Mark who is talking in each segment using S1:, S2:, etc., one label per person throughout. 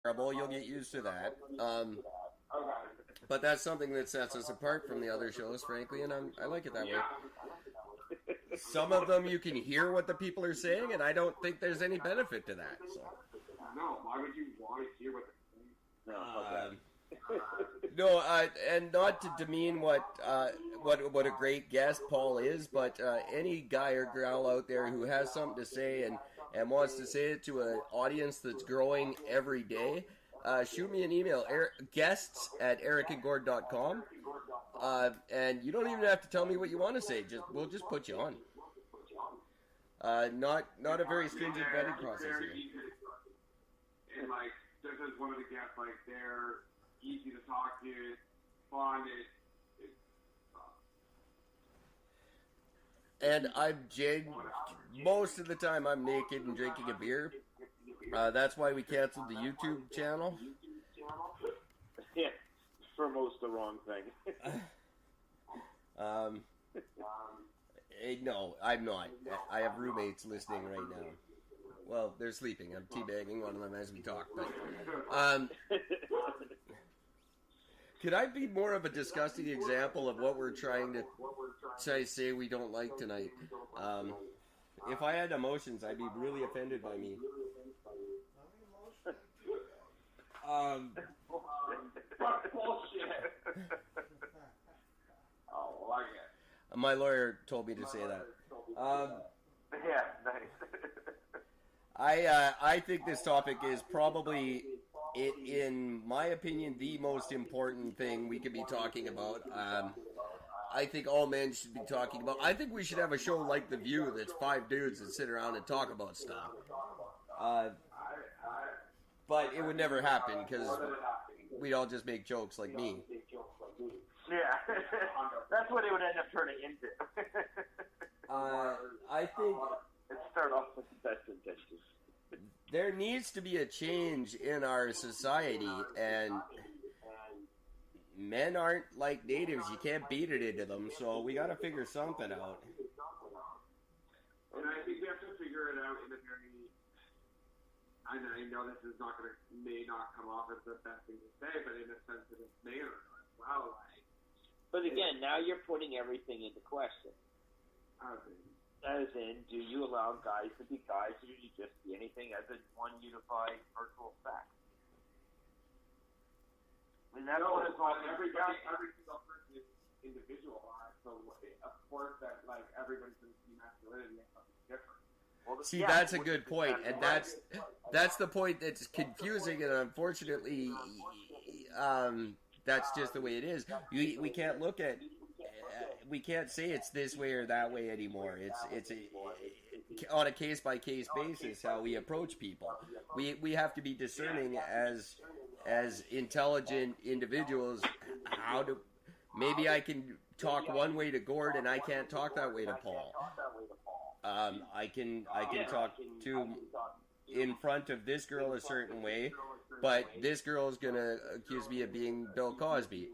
S1: terrible. You'll get used to that.
S2: Okay.
S1: But that's something that sets us apart from the other shows, frankly, and I like it that way. Some of them you can hear what the people are saying, and I don't think there's any benefit to that. So.
S2: No, why would you want to hear what they're saying?
S3: No,
S1: No, and not to demean what a great guest Paul is, but any guy or girl out there who has something to say and wants to say it to an audience that's growing every day, shoot me an email, guests@ericandgord.com, and you don't even have to tell me what you want to say. We'll just put you on. Not a very stringent vetting process here.
S2: And like, just as one of the guests, like they're easy to talk to, fun.
S1: And most of the time I'm naked and drinking a beer. That's why we canceled the YouTube channel.
S3: Yeah, for most the wrong thing.
S1: No, I'm not. I have roommates listening right now. Well, they're sleeping. I'm teabagging one of them as we talk. But could I be more of a disgusting example of what we're trying to say we don't like tonight? If I had emotions, I'd be really offended by me.
S2: Bullshit. Oh, well, I get.
S1: My lawyer told me to say that.
S3: Yeah, nice.
S1: I think this topic is probably, in my opinion, the most important thing we could be talking about. I think all men should be talking about. I think we should have a show like The View that's 5 dudes that sit around and talk about stuff. But it would never happen because we'd all just make jokes like me.
S3: Yeah, that's what it would end up turning into.
S1: I think
S3: it started off with the best intentions.
S1: There needs to be a change in our society, and men aren't like natives. You can't beat it into them, so we got to figure something out.
S2: And I think we have to figure it out in a very. And I know this is may not come off as the best thing to say, but in a sensitive manner as well. Like,
S3: but again, now you're putting everything into question. As in, do you allow guys to be guys, or do you just be anything as a one unified virtual fact?
S2: And that's what it's all. Every single person is individualized, so of course that like everybody's going to see masculinity as something different.
S1: Well, see, that's a good point, and that's the point that's confusing, and unfortunately, that's just the way it is. We can't look at. We can't say it's this way or that way anymore. It's on a case by case basis how we approach people. We have to be discerning as intelligent individuals. Maybe I can talk one way to Gord and I can't talk that way to Paul. I can talk to in front of this girl a certain way, but this girl is gonna accuse me of being Bill Cosby.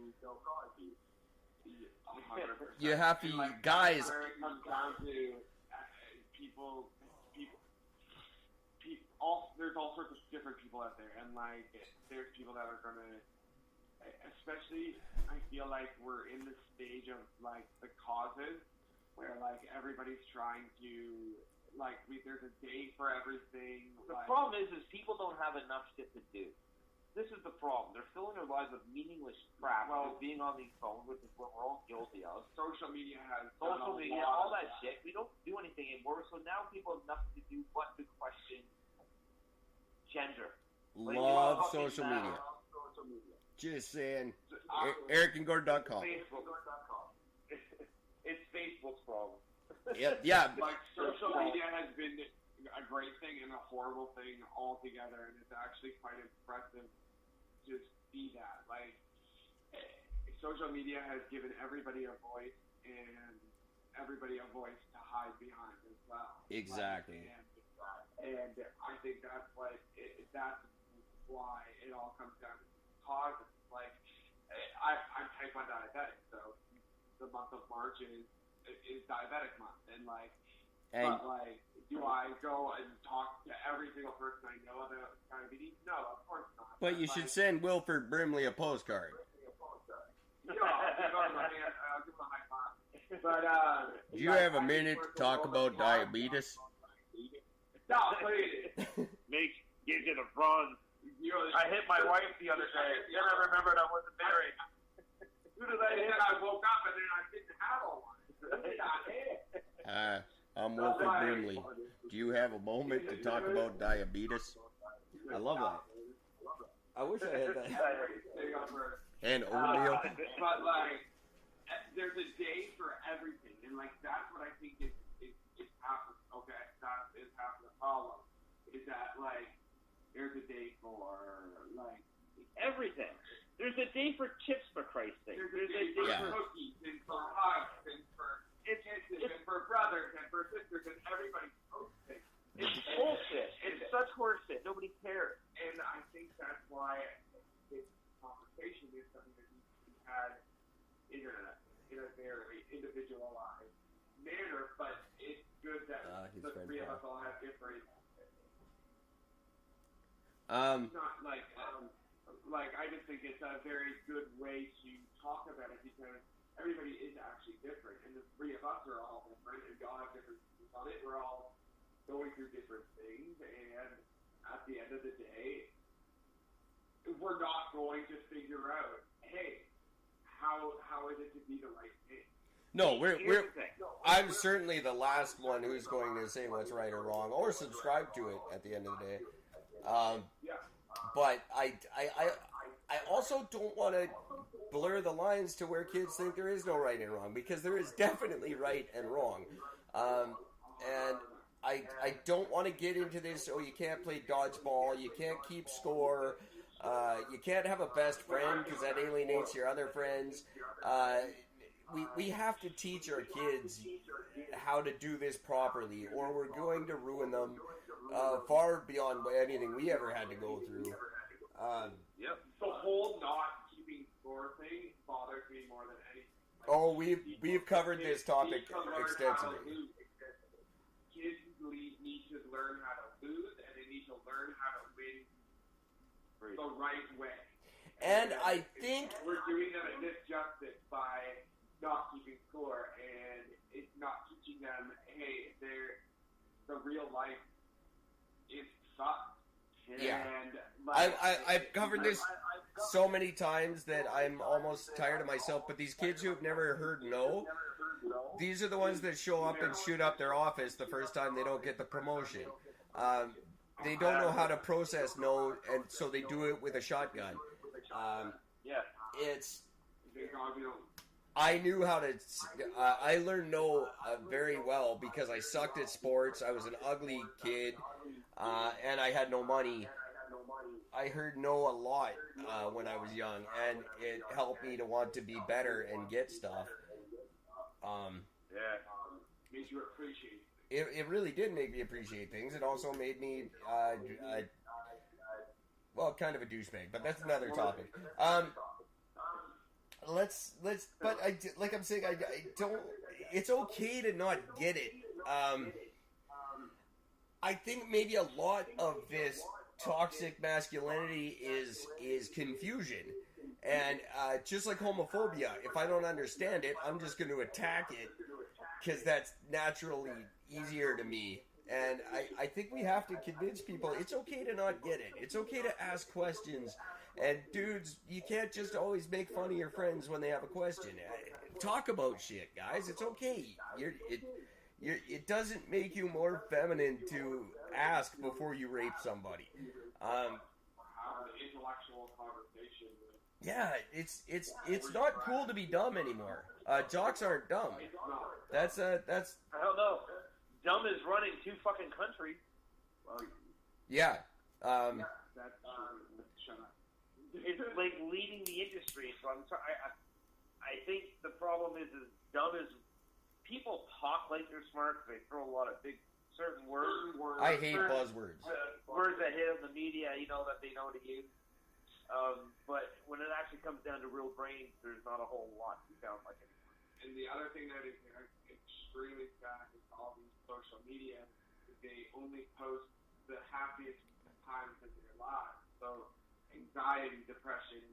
S1: You have to, guys.
S2: Where it comes down to people. There's all sorts of different people out there, and like there's people that are gonna. Especially, I feel like we're in the stage of like the causes, where like everybody's trying to there's a day for everything.
S3: The problem is people don't have enough shit to do. This is the problem. They're filling their lives with meaningless crap, being on these phones, which is what we're all guilty of.
S2: Social media has
S3: all that shit. We don't do anything anymore, so now people have nothing to do but to question gender.
S1: Love social media. Just saying. EricandGord.com.
S3: Facebook.com. It's Facebook's problem.
S1: Yeah.
S2: Like, social media has been a great thing and a horrible thing altogether, and it's actually quite impressive to see that. Like, social media has given everybody a voice, and everybody a voice to hide behind as well.
S1: Exactly.
S2: And I think that's that's why it all comes down to causes. Like, I'm type 1 diabetic, so the month of March is diabetic month, and like. But, like, do I go and talk to every single person I know about diabetes? No, of course not.
S1: But you should send Wilford Brimley a postcard.
S2: Yeah, I'll give him a high five. But,
S1: do you have a minute to talk about diabetes?
S2: No, please.
S3: Gives you the bronze. I hit my wife the other day. Then I remembered I wasn't married.
S2: Who did I hit? I woke up and then I didn't have a one.
S1: I'm Wilford Brimley. Do you have a moment to talk about diabetes? I love that. I wish I had that. And oatmeal.
S2: But, like, there's a day for everything. And, like, that's what I think is half of, okay, that is half of the problem. Is that, like, there's a day for, like,
S3: everything. There's a day for chips, for Christ's sake.
S2: There's a day for cookies and for hugs and for kids and for brothers and for sisters and everybody's posting.
S3: It's bullshit. It's such horseshit. Nobody cares.
S2: And I think that's why this conversation is something that needs to be had in a very individualized manner, but it's good that the three of us all have different. It's not like I just think it's a very good way to talk about it because everybody is actually different, and the three of us are all different, and we all have different views on it. We're all going through different things, and at the end of the day, we're not going to figure out, hey, how is it to be the right thing?
S1: No, I'm certainly the last one who's going to say what's right or wrong, or subscribe to it at the end of the day. But I also don't want to blur the lines to where kids think there is no right and wrong, because there is definitely right and wrong. And I don't want to get into this, you can't play dodgeball, you can't keep score, you can't have a best friend because that alienates your other friends. We have to teach our kids how to do this properly, or we're going to ruin them far beyond anything we ever had to go through.
S2: Yep. The whole not keeping score thing bothers me more than anything.
S1: Oh, we've covered this topic extensively.
S2: Kids need to learn how to lose, and they need to learn how to win the right way.
S1: And I think
S2: we're doing them a disjustice by not keeping score, and it's not teaching them, hey, the real life is sucked.
S1: Yeah.
S2: And
S1: I've covered this so many times that I'm almost tired of myself, but these kids who have never heard no, these are the ones that show up and shoot up their office the first time they don't get the promotion. They don't know how to process no, and so they do it with a shotgun. I knew how to. I learned no very well because I sucked at sports. I was an ugly kid, and I had no money. I heard no a lot when I was young, and it helped me to want to be better and get stuff.
S2: Made you appreciate
S1: it really did make me appreciate things. It also made me, kind of a douchebag, but that's another topic. But like I'm saying, I don't. It's okay to not get it. I think maybe a lot of this toxic masculinity is confusion, and just like homophobia, if I don't understand it, I'm just going to attack it because that's naturally easier to me. And I think we have to convince people it's okay to not get it. It's okay to ask questions. And dudes, you can't just always make fun of your friends when they have a question. Talk about shit, guys. It's okay. It doesn't make you more feminine to ask before you rape somebody.
S2: Have an intellectual conversation.
S1: Yeah, it's not cool to be dumb anymore. Jocks aren't dumb. That's.
S3: I don't know. Dumb is running 2 fucking countries.
S1: Yeah.
S2: Shut up.
S3: It's like leading the industry. So I think the problem is dumb is people talk like they're smart. They throw a lot of big certain words.
S1: I hate buzzwords.
S3: Words that hit on the media, that they know to use. But when it actually comes down to real brains, there's not a whole lot to sound like anymore.
S2: And the other thing that is extremely sad with all these social media. They only post the happiest times of their lives. So anxiety, depression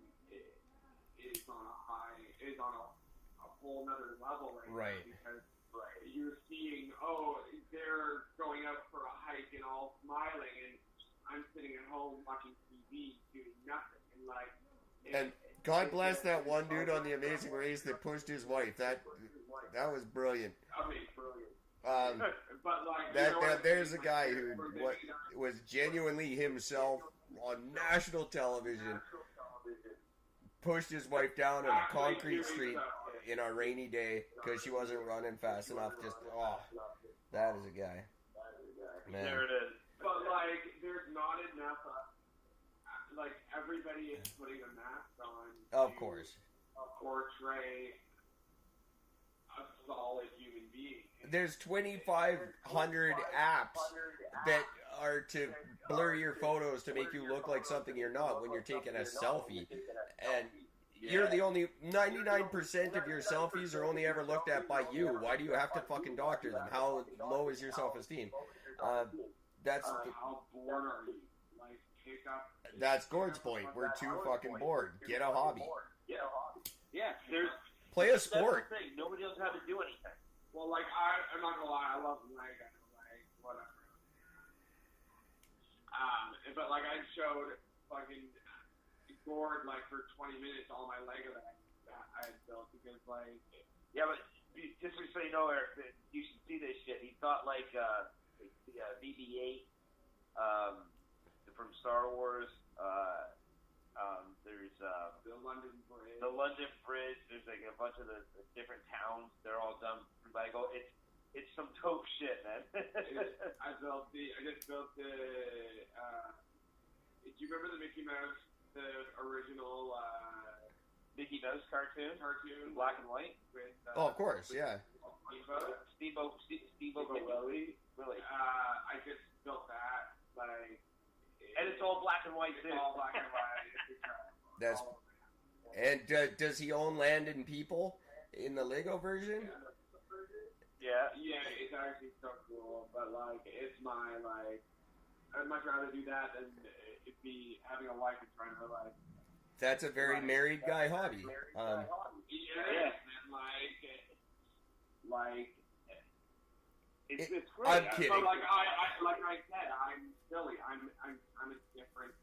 S2: is on a whole nother level right now, because you're seeing, they're going out for a hike and all smiling, and I'm sitting at home watching TV doing nothing,
S1: and God bless that one dude on The Amazing Race that pushed his wife. That was brilliant. But there's a guy who was genuinely himself on national television, pushed his wife down on a concrete street in a rainy day because she wasn't running fast enough. Just, that is a guy. Man.
S3: There it is.
S2: But, there's not enough, everybody is putting a mask on.
S1: Of course.
S2: Portray a solid human being.
S1: There's 2,500 apps that are to blur your photos to make you look like something you're not when you're taking a selfie. And you're the only 99% of your selfies are only ever looked at by you. Why do you have to fucking doctor them? How low is your self-esteem?
S2: How bored are you? Pick up.
S1: That's Gord's point. We're too fucking bored. Get a hobby.
S3: Yeah,
S1: play a sport.
S3: That's the thing. Nobody knows how to do anything.
S2: Well, I'm not gonna lie, I love Lego, whatever. But I showed fucking Gord for 20 minutes all my Lego that I had built, because
S3: yeah, but just so you know, Eric, you should see this shit. He thought the BB-8 from Star Wars. There's
S2: the London Bridge.
S3: The London Bridge. There's a bunch of the different towns. They're all done through Lego. It's some dope shit, man.
S2: I just built the. Do you remember the Mickey Mouse, the original
S3: Mickey Mouse cartoon, black and white?
S2: With,
S1: of course, yeah.
S3: Steve-O
S2: Willie. I just built that. And
S3: it's all black and white too.
S2: It's all black and white.
S1: That's. And does he own land and people in the Lego version?
S3: Yeah.
S2: Yeah, it's actually so cool. But it's my I'd much rather do that than it be having a wife and trying to
S1: That's a very married guy hobby.
S2: And it's great.
S1: I'm kidding.
S2: So I said, I'm silly. I'm a different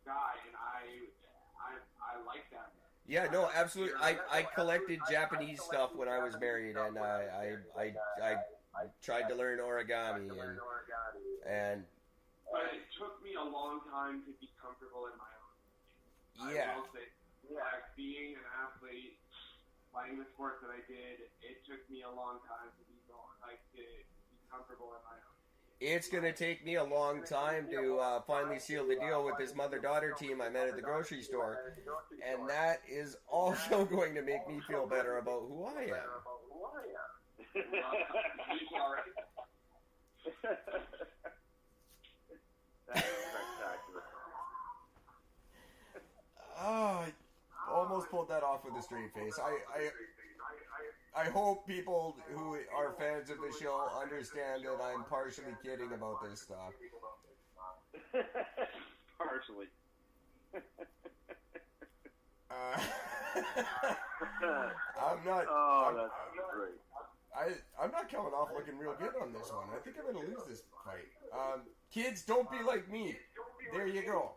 S2: guy, and I like that.
S1: Yeah, no, absolutely. I collected Japanese stuff when I was married, and I tried to learn origami, and.
S2: But it took me a long time to be comfortable in my own skin.
S1: Yeah.
S2: I will say, being an athlete, playing the sport that I did, it took me a long time to be comfortable in my own skin.
S1: It's going to take me a long time to finally seal the deal with this mother-daughter team I met at the grocery store, and that is also going to make me feel better about who I am.
S3: That's spectacular.
S1: Oh, I almost pulled that off with a straight face. I hope people who are fans of the show understand that I'm partially kidding about this stuff.
S3: Partially.
S1: I'm not.
S3: Oh, that's great.
S1: I'm not coming off looking real good on this one. I think I'm going to lose this fight. Kids, don't be like me. There you go.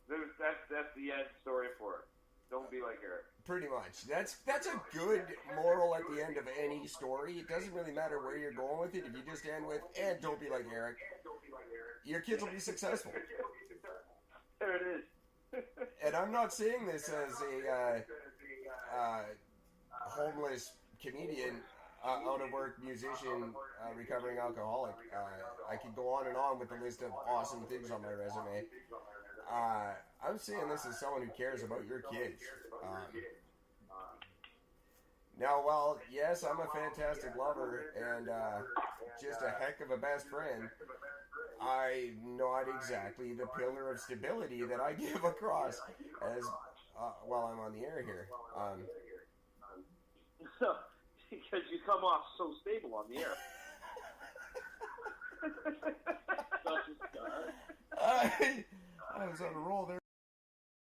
S3: That's the end story for it. Don't be like Eric.
S1: Pretty much. That's a good moral at the end of any story. It doesn't really matter where you're going with it. If you just end with, and don't be like Eric, your kids will be successful.
S3: There it is.
S1: And I'm not saying this as a homeless comedian, out-of-work musician, recovering alcoholic. I could go on and on with the list of awesome things on my resume. I'm saying this as someone who cares about your kids. Now, while, yes, I'm a fantastic lover and just a heck of a best friend, I'm not exactly the pillar of stability that I give across as while I'm on the air here.
S3: So, because you come off so stable on the air.
S4: I was on a roll there.